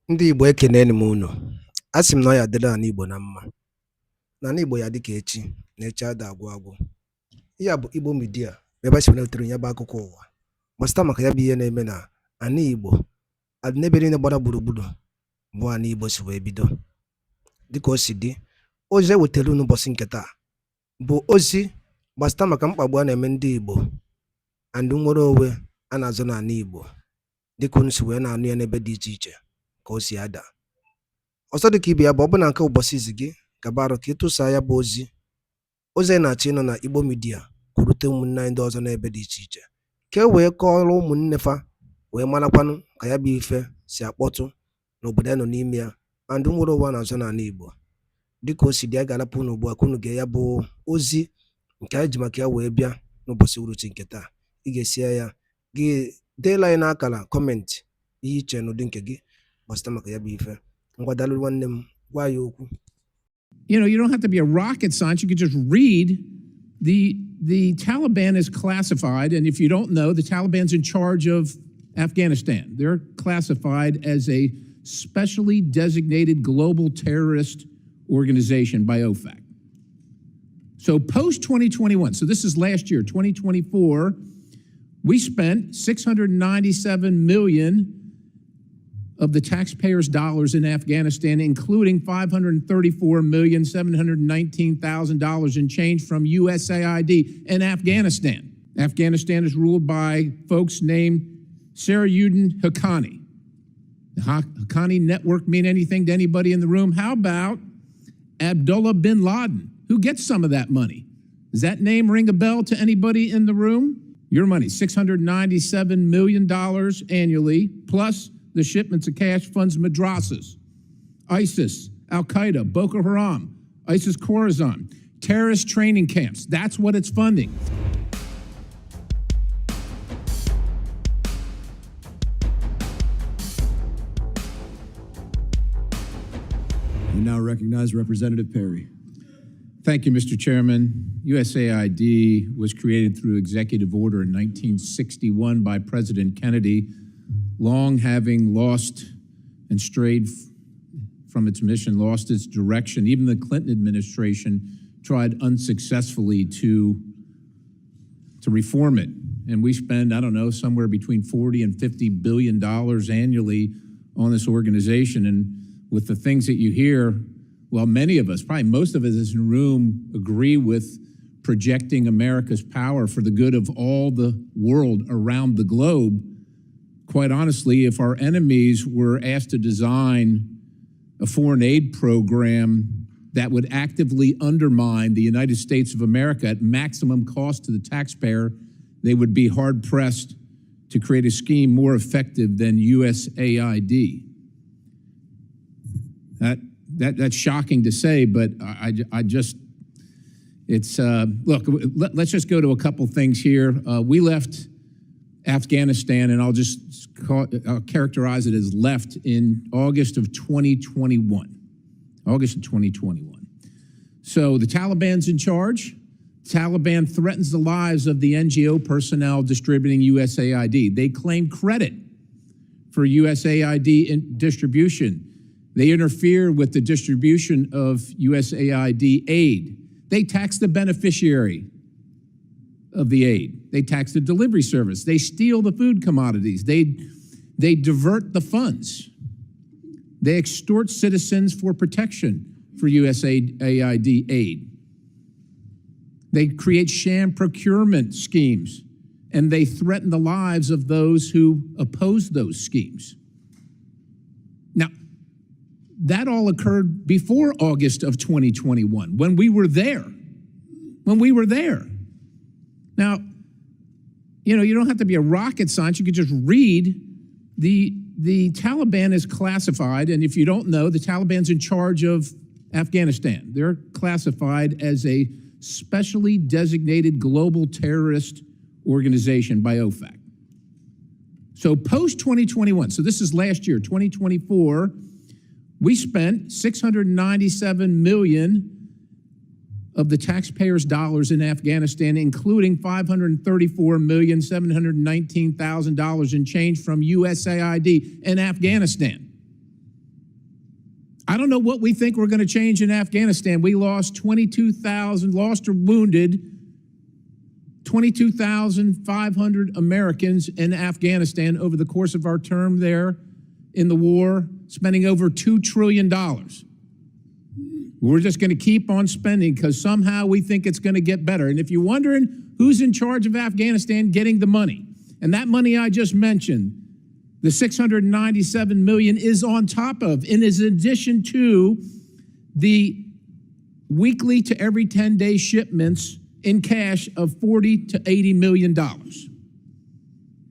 Ndị Igbo ekeneni m unu. A sị m na ọ ya dịrị ala Igbo na mma. Na ala Igbo ya dị ka echi, na echi ada agwụ agwụ. Ihe a bụ Igbo Media bụ ebe a sipụtara ya bụ akụkọ ụwa gbasịta maka ya bụ ihe na-eme na ala Igbo n'ebe niile gbara gburugburu bụ ala Igbo si wee bido. Dịka o si dị, ozi e wetara unu ụbọchị nke taa bụ ozi gbasịta maka mkpagbu a na-eme ndị Igbo and nwere onwe a na-azụ n'ala Igbo dịka unu si wee na-anụ ya n'ebe dị iche iche ka o si ada. Ọzọ dịka ibe ya bụ ọbụna nke ụbọchị izi gị gaba arụ ka ịtụsa ya bụ ozi anyị na-achọ ịnọ na Igbo Media kwurute ụmụnne anyị ndị ọzọ n'ebe dị iche iche ka e wee kọọrọ ụmụnne fa wee marakwanụ ka ya bụ ife si akpọtụ n'obodo anyị nọ n'ime ya ma ndị nwere ụwa na-azọ n'ala Igbo. Dịka o si dị, a ga-alapụ unu ugbu a ka unu gee ya bụ ozi nke anyị ji maka ya wee bịa n'ụbọchị uruchi nke taa. Ị ga-esi ya gị deela anyị n'akara kọmentị ihe iche n'ụdị nke gị gbasịta maka ya bụ ife. Ngwadalụ nwanne m, gwa ya okwu. You know, you don't have to be a rocket scientist. You could just read the Taliban is classified. And if you don't know, the Taliban's in charge of Afghanistan. They're classified as a specially designated global terrorist organization by OFAC. So post 2021, so this is last year, 2024, we spent $697 million of the taxpayers' dollars in Afghanistan, including $534,719,000 in change from USAID in Afghanistan. Afghanistan is ruled by folks named Sarajuddin Haqqani. The Haqqani network mean anything to anybody in the room? How about Abdullah bin Laden? Who gets some of that money? Does that name ring a bell to anybody in the room? Your money, $697 million annually, plus the shipments of cash funds madrasas, ISIS, Al-Qaeda, Boko Haram, ISIS Khorasan, terrorist training camps. That's what it's funding. We now recognize Representative Perry. Thank you, Mr. Chairman. USAID was created through executive order in 1961 by President Kennedy, long having lost and strayed from its mission, lost its direction. Even the Clinton administration tried unsuccessfully to reform it. And we spend, I don't know, somewhere between $40 and $50 billion annually on this organization. And with the things that you hear, well, many of us, probably most of us in this room, agree with projecting America's power for the good of all the world around the globe. Quite honestly, if our enemies were asked to design a foreign aid program that would actively undermine the United States of America at maximum cost to the taxpayer, they would be hard-pressed to create a scheme more effective than USAID. That's shocking to say, but I just, it's, look, let's just go to a couple things here. We left Afghanistan, and I'll characterize it as left in August of 2021. August of 2021. So the Taliban's in charge. Taliban threatens the lives of the NGO personnel distributing USAID. They claim credit for USAID distribution. They interfere with the distribution of USAID aid. They tax the beneficiary of the aid. They tax the delivery service. They steal the food commodities. They divert the funds. They extort citizens for protection for USAID aid. They create sham procurement schemes, and they threaten the lives of those who oppose those schemes. Now, that all occurred before August of 2021, when we were there. Now, you know, you don't have to be a rocket scientist. You could just read the Taliban is classified, and if you don't know, the Taliban's in charge of Afghanistan. They're classified as a specially designated global terrorist organization by OFAC. So post 2021, so this is last year, 2024, we spent $697 million of the taxpayers' dollars in Afghanistan, including $534,719,000 in change from USAID in Afghanistan. I don't know what we think we're going to change in Afghanistan. We lost 22,000, lost or wounded 22,500 Americans in Afghanistan over the course of our term there in the war, spending over $2 trillion. We're just going to keep on spending because somehow we think it's going to get better. And if you're wondering who's in charge of Afghanistan getting the money, and that money I just mentioned, the $697 million is on top of, and is in addition to the weekly to every 10-day shipments in cash of $40 to $80 million.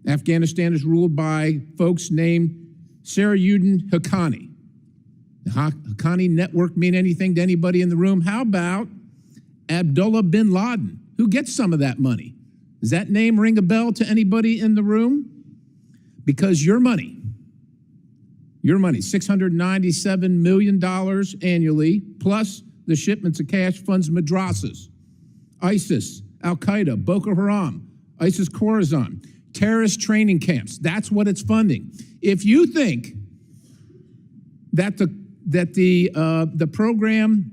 Afghanistan is ruled by folks named Sarajuddin Haqqani. The Haqqani network mean anything to anybody in the room? How about Abdullah bin Laden? Who gets some of that money? Does that name ring a bell to anybody in the room? Because your money, $697 million annually, plus the shipments of cash funds madrasas, ISIS, Al-Qaeda, Boko Haram, ISIS Khorasan, terrorist training camps. That's what it's funding. If you think that the program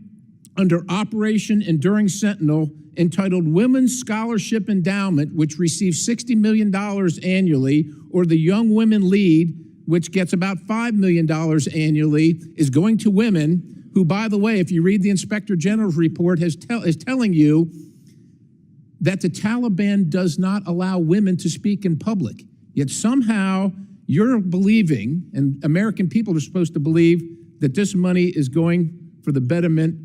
under Operation Enduring Sentinel entitled Women's Scholarship Endowment, which receives $60 million annually, or the Young Women Lead, which gets about $5 million annually, is going to women who, by the way, if you read the Inspector General's report, is telling you that the Taliban does not allow women to speak in public. Yet somehow you're believing, and American people are supposed to believe, that this money is going for the betterment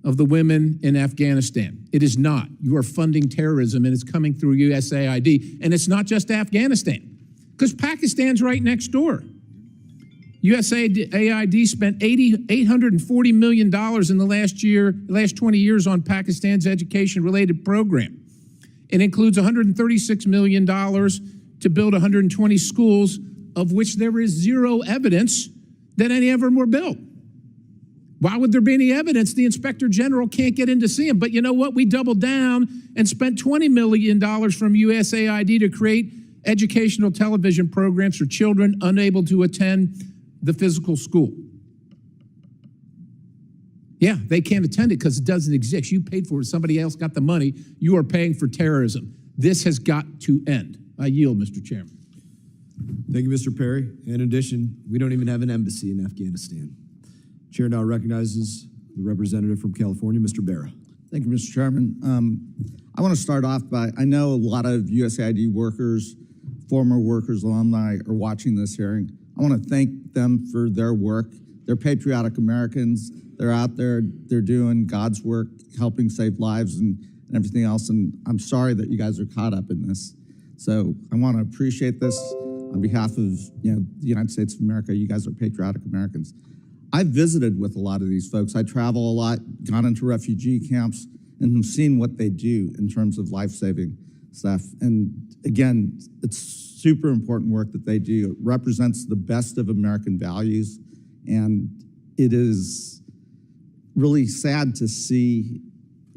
of the women in Afghanistan. It is not. You are funding terrorism, and it's coming through USAID. And it's not just Afghanistan, because Pakistan's right next door. USAID spent $840 million in the last 20 years on Pakistan's education-related program. It includes $136 million to build 120 schools, of which there is zero evidence that any of them were built. Why would there be any evidence? The Inspector General can't get in to see them. But you know what? We doubled down and spent $20 million from USAID to create educational television programs for children unable to attend the physical school. Yeah, they can't attend it because it doesn't exist. You paid for it. Somebody else got the money. You are paying for terrorism. This has got to end. I yield, Mr. Chairman. Thank you, Mr. Perry. In addition, we don't even have an embassy in Afghanistan. Chair now recognizes the representative from California, Mr. Barra. Thank you, Mr. Chairman. I want to start off by, I know a lot of USAID workers, former workers, alumni are watching this hearing. I want to thank them for their work. They're patriotic Americans. They're out there, they're doing God's work, helping save lives and everything else. And I'm sorry that you guys are caught up in this. So I want to appreciate this on behalf of the United States of America. You guys are patriotic Americans. I've visited with a lot of these folks. I travel a lot, gone into refugee camps, and have seen what they do in terms of life-saving stuff. And again, it's super important work that they do. It represents the best of American values, and it is really sad to see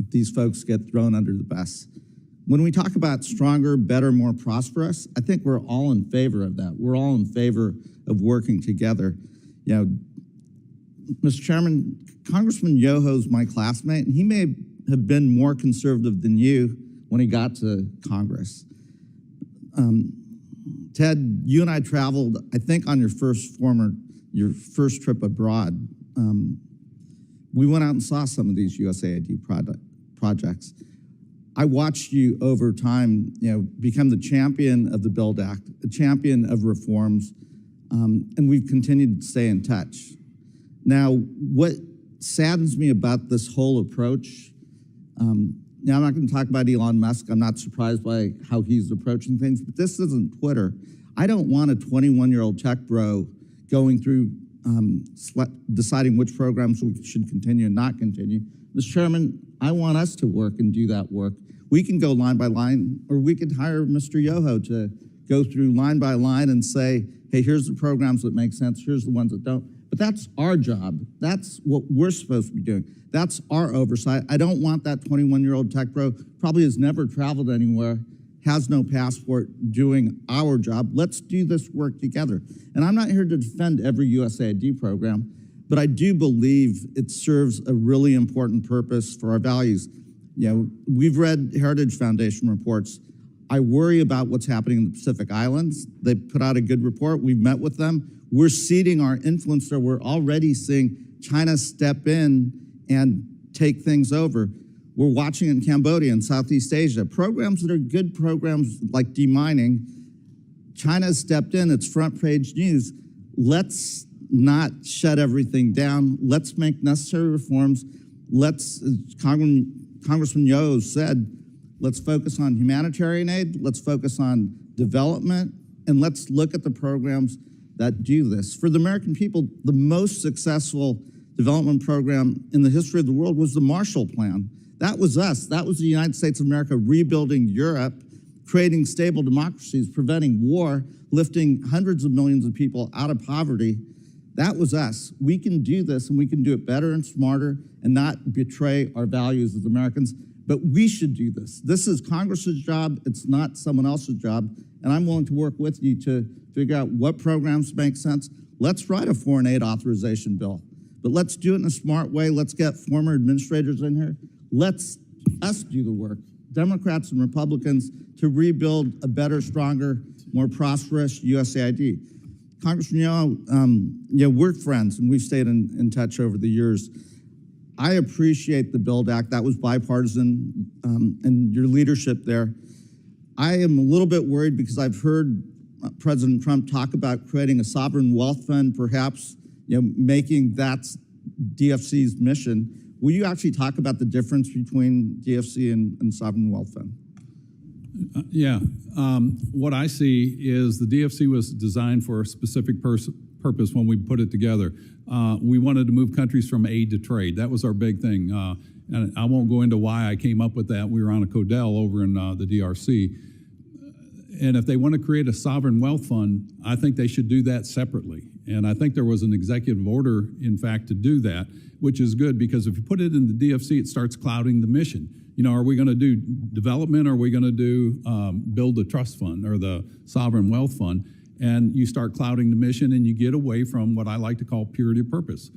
these folks get thrown under the bus. When we talk about stronger, better, more prosperous, I think we're all in favor of that. We're all in favor of working together. You know, Mr. Chairman, Congressman Yoho's my classmate, and he may have been more conservative than you when he got to Congress. Ted, you and I traveled, I think, on your first trip abroad. We went out and saw some of these USAID projects. I watched you over time, become the champion of the BUILD Act, a champion of reforms, and we've continued to stay in touch. Now, what saddens me about this whole approach, now I'm not going to talk about Elon Musk. I'm not surprised by how he's approaching things, but this isn't Twitter. I don't want a 21-year-old tech bro going through deciding which programs we should continue and not continue. Mr. Chairman, I want us to work and do that work. We can go line by line, or we could hire Mr. Yoho to go through line by line and say, hey, here's the programs that make sense, here's the ones that don't. But that's our job. That's what we're supposed to be doing. That's our oversight. I don't want that 21-year-old tech bro, probably has never traveled anywhere, has no passport, doing our job. Let's do this work together. And I'm not here to defend every USAID program, but I do believe it serves a really important purpose for our values. You know, we've read Heritage Foundation reports. I worry about what's happening in the Pacific Islands. They put out a good report. We've met with them. We're ceding our influence there. We're already seeing China step in and take things over. We're watching in Cambodia and Southeast Asia, programs that are good programs like demining. China stepped in, it's front page news. Let's not shut everything down. Let's make necessary reforms. Let's, as Congressman Yo said, let's focus on humanitarian aid, let's focus on development, and let's look at the programs that do this. For the American people, the most successful development program in the history of the world was the Marshall Plan. That was us. That was the United States of America rebuilding Europe, creating stable democracies, preventing war, lifting hundreds of millions of people out of poverty. That was us. We can do this, and we can do it better and smarter and not betray our values as Americans. But we should do this. This is Congress's job. It's not someone else's job. And I'm willing to work with you to figure out what programs make sense. Let's write a foreign aid authorization bill, but let's do it in a smart way. Let's get former administrators in here. Let's us do the work, Democrats and Republicans, to rebuild a better, stronger, more prosperous USAID. Congressman Yo, we're friends, and we've stayed in touch over the years. I appreciate the BUILD Act. That was bipartisan, and your leadership there. I am a little bit worried because I've heard President Trump talk about creating a sovereign wealth fund, perhaps making that DFC's mission. Will you actually talk about the difference between DFC and sovereign wealth fund? Yeah. What I see is the DFC was designed for a specific purpose when we put it together. We wanted to move countries from aid to trade. That was our big thing. And I won't go into why I came up with that. We were on a Codell over in the DRC. And if they want to create a sovereign wealth fund, I think they should do that separately. And I think there was an executive order, in fact, to do that, which is good because if you put it in the DFC, it starts clouding the mission. You know, are we going to do development? Or are we going to do build a trust fund or the sovereign wealth fund? And you start clouding the mission and you get away from what I like to call purity of purpose.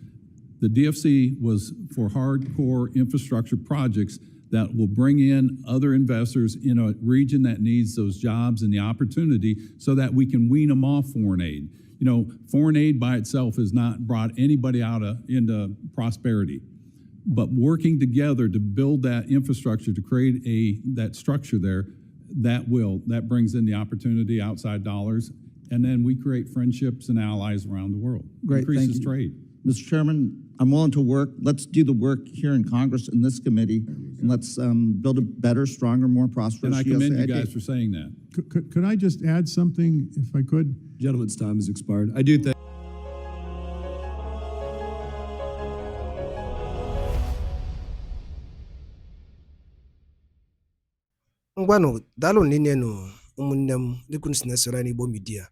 The DFC was for hardcore infrastructure projects that will bring in other investors in a region that needs those jobs and the opportunity so that we can wean them off foreign aid. You know, foreign aid by itself has not brought anybody into prosperity. But working together to build that infrastructure, to create that structure there, that brings in the opportunity, outside dollars, and then we create friendships and allies around the world. Great, increases thank you. trade. Mr. Chairman, I'm willing to work. Let's do the work here in Congress in this committee, and let's build a better, stronger, more prosperous And I commend you USAID. guys for saying that. Could I just add something, if I could? Gentleman's time has expired. I do think. Ngwanụ daalụ niile nụ ụmụnne m dịka unu si na-esoro anyị n'Igbo Media.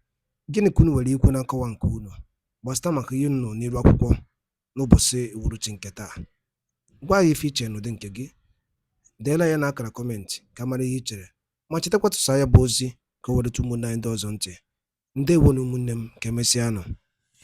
Gịnị ka unu nwere ikwu na nkọwa nke unu gbasịta maka ihe unu nọ n'iru akwụkwọ n'ụbọchị uhuruchi nke taa? Gwa anyị ife iche n'ụdị nke gị, deela ya n'akara kọmentị ka mara ihe i chere, ma chetakwa tụsa ya bụ ozi ka o wereta ụmụnne anyị ndị ọzọ ntị. Ndewo na ụmụnne m, ka emesịanụ.